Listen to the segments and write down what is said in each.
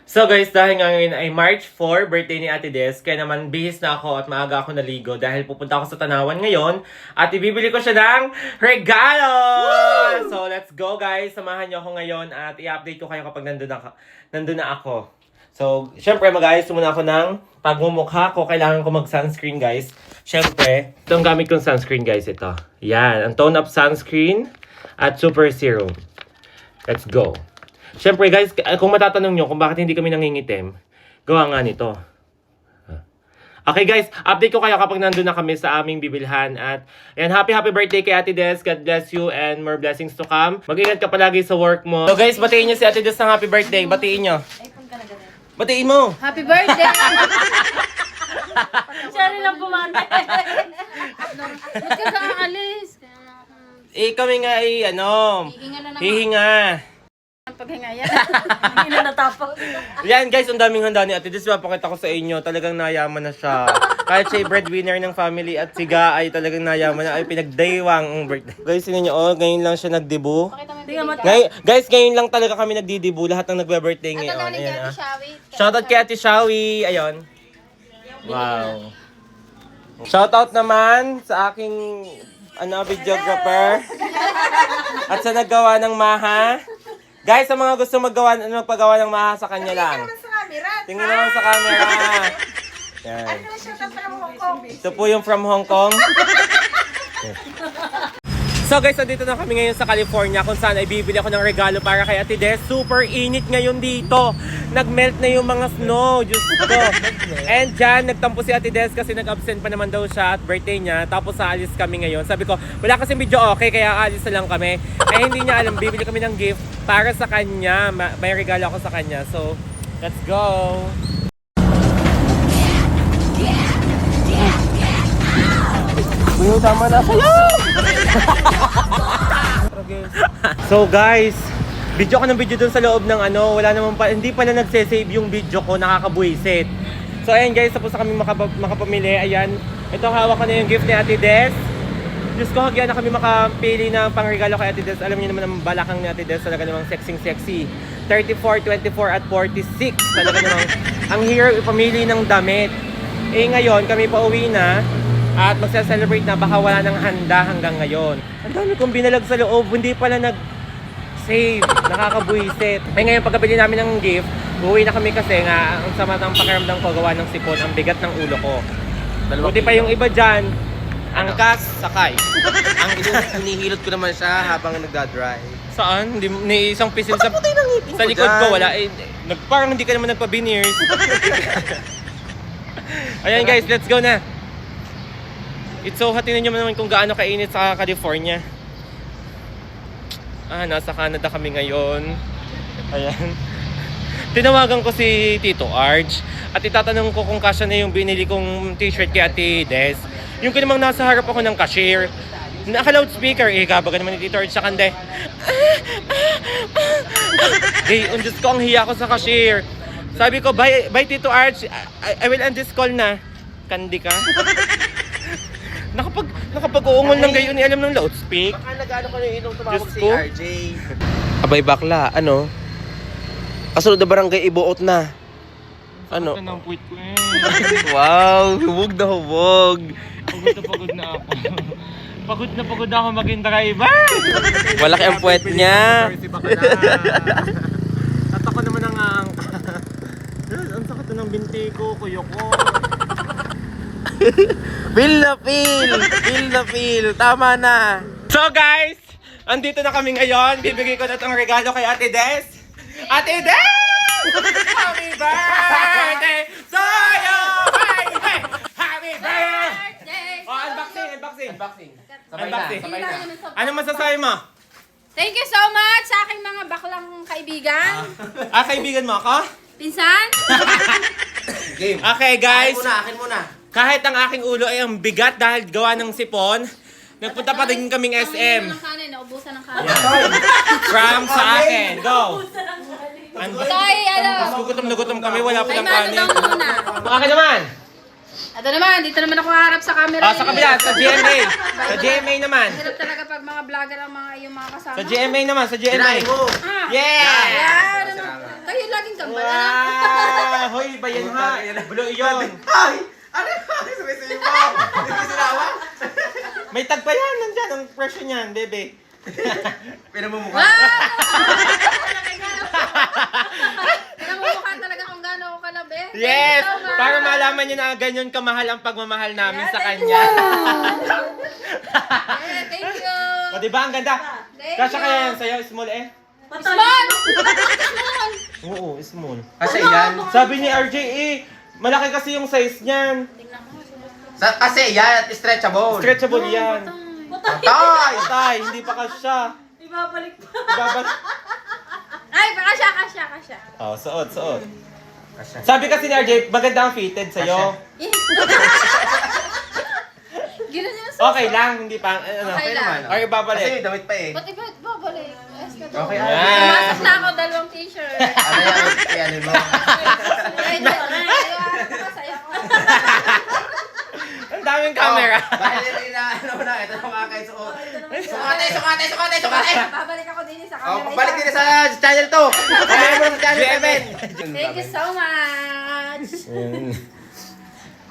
So guys, dahil nga ngayon ay March 4, birthday ni Ate Des, kaya naman bihis na ako at maaga ako naligo dahil pupunta ako sa Tanawan ngayon at ibibili ko siya ng regalo! Woo! So let's go guys, samahan niyo ako ngayon at i-update ko kayo kapag nandun na ako. So, syempre mag-ayos muna ako ng pagmumukha ko. Kailangan ko mag-sunscreen guys. Syempre, ito ang gamit kong sunscreen guys, ito. Yan, ang tone up sunscreen at super serum. Let's go. Siyempre guys, kung matatanong nyo kung bakit hindi kami nangingitim, gawa nga nito. Okay guys, update ko kayo kapag nandun na kami sa aming bibilhan. At yan, happy birthday kay Ate Des. God bless you and more blessings to come. Mag-ingat ka palagi sa work mo. So guys, batiin nyo si Ate Des ng happy birthday. Batiin nyo. Batiin mo. Happy birthday! Siya rin lang pumantay. Ba't ka aalis? Kami nga ay Hihinga na naman. hihinga. Ang paghinga yan. Hindi na natapos. Yan guys, ang daming handa ni Ate Des. Mapakita ko sa inyo. Talagang nayaman na siya. Kahit siya breadwinner ng family at siga ay talagang nayaman na. Ay pinagdaywang ang birthday. Guys, tingnan nyo, ngayon lang siya nagdibu. Guys, ngayon lang talaga kami nagdidibu. Lahat ng nagbe-birthday ngayon. Ayan, shoutout kay Ate Shawi. Ayun. Wow. Shoutout naman sa aking videographer. At sa naggawa ng maha. Guys, sa mga gusto magpagawa ng maha sa kanya lang. Tingnan naman sa camera. Yan. Ito po yung from Hong Kong. So guys, nandito na kami ngayon sa California kung saan ay bibili ako ng regalo para kay Ate Des. Super init ngayon dito. Nagmelt na yung mga snow. Diyos ko. And dyan, nagtampo si Ate Des kasi nag-absent pa naman daw siya at birthday niya. Tapos aalis kami ngayon. Sabi ko, wala kasing video okay kaya aalis na lang kami. Eh hindi niya alam, bibili kami ng gift para sa kanya. May regalo ako sa kanya. So, let's go! Uy, tama na sa'yo! So guys, video ko ng video dun sa loob ng wala naman pa, hindi pa na nagse-save yung video ko, nakakabuisit. So ayan guys, tapos na kami makapamili. Ayan, ito hawak ko na yung gift ni Ate Des. Diyos ko, hagyan na kami makapili ng pangregalo kay Ate Des. Alam niyo naman ang balakang ni Ate Des, talaga namang sexy. 34, 24 at 46. Talaga namang ang hirap ipamili ng damit. Eh ngayon, kami pa uwi na. At magsa-celebrate na, baka wala nang handa hanggang ngayon. Ang dami kong binalag sa loob, hindi pala nag-save, nakakabuisit. May ngayon pagkabili namin ng gift, uwi na kami kasi nga, ang sama ng pakiramdam ko gawa ng sipon, ang bigat ng ulo ko. Buti pa yung iba dyan, angkas, sakay. Ang hinihilot ko naman siya habang nagdadrive. Saan? Ni isang pisil sa likod ko, wala. Parang hindi ka naman nagpa-veneers. Ayan guys, let's go na. It's so hot, tingnan nyo naman kung gaano kainit sa California. Nasa Canada kami ngayon. Ayan. Tinawagan ko si Tito Arj at itatanong ko kung kasya na yung binili kong t-shirt kay Ate Des. Yung kinamang nasa harap ako ng cashier. Naka-loudspeaker. Kabaga naman ni Tito Arj sa kande. Ang Diyos ko, ang hiya ko sa cashier. Sabi ko, bye Tito Arj. I will end this call na. Kandi ka. Nakapag-uungol ng gayon, alam ng loudspeak. Baka nag-ano ko yung inong tumawag Diyos si ko. RJ. Abay bakla, kasunod na barangay ibuot na. Ito ng puwit ko eh. Wow, hubog na hubog. Pagod na ako. Pagod na ako maging driver. Malaki ang puwet niya. At ako naman ang ang sakit ng binti ko, kuyo ko. Feel na feel. Tama na. So guys, andito na kami ngayon. Bibigay ko na itong regalo kay Ate Des. Ate Des! Happy birthday to you! Happy birthday! Unboxing. Sabay na. Ano masasabi mo? Thank you so much sa aking mga baklang kaibigan. Kaibigan mo ako? Pinsan? Game. Okay guys, Akin muna. kahit ang aking ulo ay ang bigat dahil gawa ng sipon, nagpunta pa din kaming SM. Naubusan ng kanin. From sa akin. Go! Ito ay Gutom na gutom kami, wala pa Ay, ng kanin. matutong muna. Akin naman! Ito naman, dito naman ako harap sa camera. Sa kabila, sa GMA. Sa GMA naman. Hirap talaga pag mga vlogger ang yung mga kasama. Sa GMA naman, sa GMA. Kinain mo. Ah, Yeah! Ayan, ano? Kayo laging kambal. Wow! Hoy, bayan ha. Blue iyon. Ay! Ano yung sumisayo mo? Hindi ko sinawa? May tag pa yan. Nandyan ang presyo niyan, bebe. Pinamumukha. Namumukha talaga kung gaano ako kalabi. Yes! Thank you so much. Para malaman niyo na ganyan kamahal ang pagmamahal namin sa kanya. Thank you. O, diba? Ang ganda. Thank Kasya you. kaya yan sa'yo, small eh? Small! Oo, small. Kasi yan. Sabi ni RJ eh, malaki kasi yung size niyan. Kasi yan, stretchable. Stretchable yan. Patay! Tay, hindi pa kasya. Ibabalik pa. Ibabas- Ay, kasya. Oh, suot. Sabi kasi ni RJ, maganda ang fitted sa'yo. Gano'n yung Okay lang, hindi pa. Ano? Okay lang. Or ibabalik. Kasi damit pa eh. Ba't iba babalik? Okay, Yan. Pumasok na ako, 2 t-shirt. Ano yan? Ano mo? Ay, sayo ko. Ang daming camera. Dahil hindi na, ano na, ito na mga kayo suot. Sukate! Babalik ako din sa Oh, camera. balik din sa channel 2. Kamahin mo sa channel 7. Thank you so much.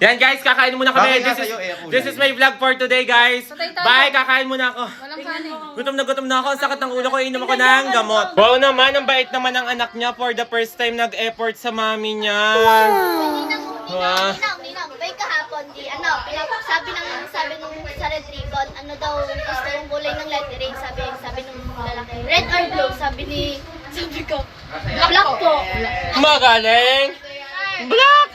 Yan guys, kakain muna kami. Bakit nga sa'yo eh, kulay? This is my vlog for today guys. Patay tayo. Bye, kakain muna ako. Walang kanin. Gutom na ako. Ang sakit ng ulo ko. Inom ako ng gamot. Wow naman, ang bait naman ng anak niya. For the first time, nag-effort sa mami niya. Wow. Ninang, bay kahapon di sabi nung sa Red Ribbon, ano daw gusto yung kulay ng lettering, sabi nung lalaki. Red or blue, sabi ko. Black po. Magaling. Black.